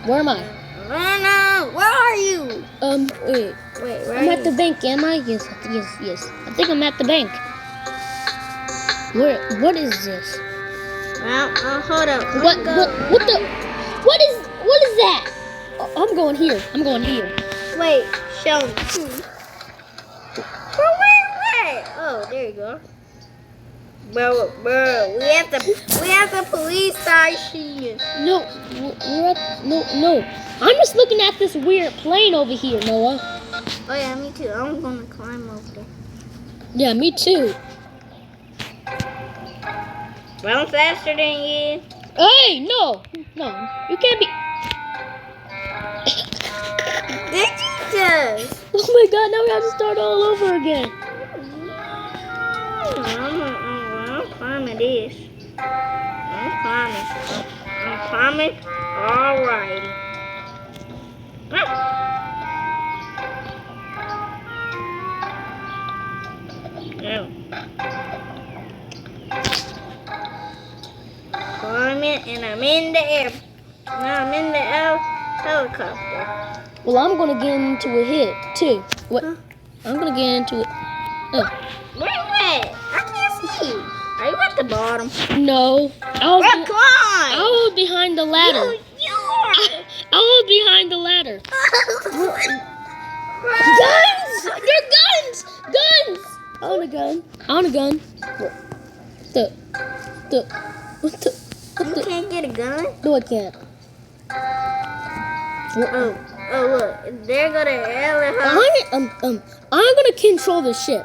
Where am I? No, where are you? Wait. Wait, where I'm are at you? the bank, am I? Yes. I think I'm at the bank. What is this? Well, hold up. What is that? Oh, I'm going here. Wait, show me. Where? Oh, there you go. Bro, we have the police station. No, we're at, no. I'm just looking at this weird plane over here, Noah. Oh yeah, me too. I'm gonna climb over there. Yeah, me too. Well, I'm faster than you. Hey, no, you can't be. Did you just? Oh my God, now we have to start all over again. I'm climbing this. I'm climbing. Alrighty. No. Climbing, and I'm in the air. Now I'm in the helicopter. Well, I'm gonna get into a hit too. What? Huh? I'm gonna get into it. Oh, Where you at? I can't see you. Are you at the bottom? no. Well, come on. I was behind the ladder. You are. I was behind the ladder. Guns! They're guns! Guns! I want a gun. What the? You can't get a gun? No, I can't. Oh, look. There go the helicopter. I'm gonna control the ship.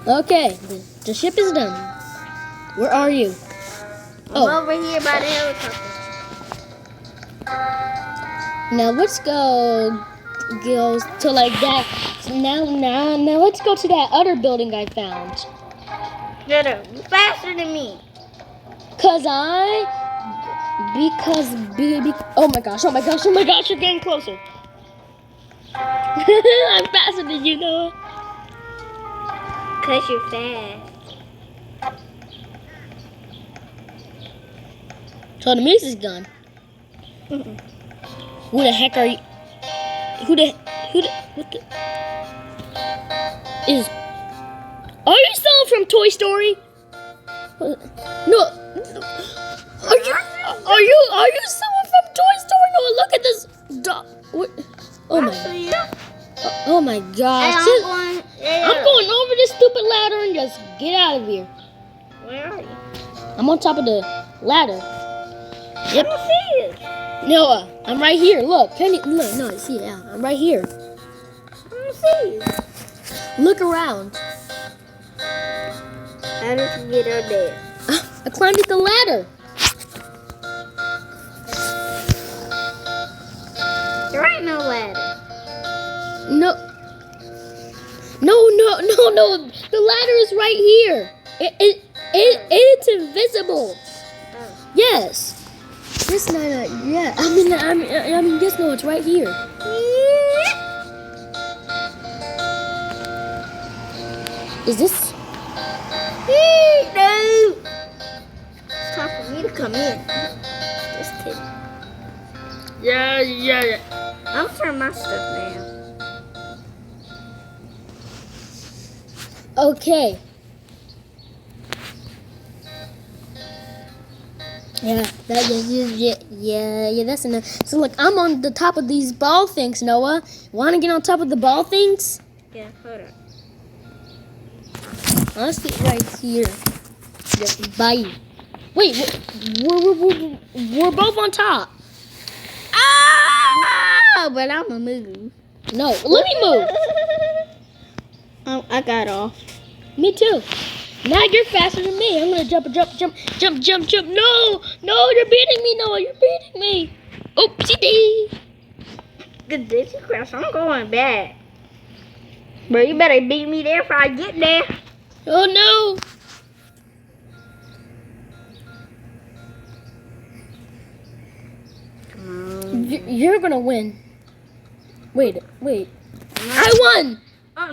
Okay, the ship is done. Where are you? I'm over here by the helicopter. Now let's go to like that. Now let's go to that other building I found. Shut up. You faster than me. Oh my gosh, you're getting closer. I'm faster than you, Noah. Because you're fast. So the music's gone. Who the heck are you? What the? Are you someone from Toy Story? No. Are you someone from Toy Story? No, look at this dog. Oh my gosh. I'm going over this stupid ladder and just get out of here. Where are you? I'm on top of the ladder. Yep. I don't see it. Noah, I'm right here. Look. Can you look? No, I see it now. I'm right here. I don't see it. Look around. How did you get up there? I climbed up the ladder. There ain't no ladder. No. The ladder is right here. It's invisible. Oh. Yes. This not. Yeah. I mean, just know it's right here. Is this? No. It's time for me to come in. Just kidding. Yeah. I'm turning my stuff now. Okay. Yeah, that's enough. So look, I'm on the top of these ball things, Noah. Wanna get on top of the ball things? Yeah, hold up. Let's get right here. Just bye. Wait, we're both on top. Ah! But I'm gonna move. No, let me move. Oh, I got off. Me too. Now you're faster than me. I'm gonna jump. No, you're beating me, Noah. You're beating me. Oopsie dee. Good dizzy crash. I'm going back. Bro, you better beat me there before I get there. Oh no. Come on. You're gonna win. Wait. I won. Oh no.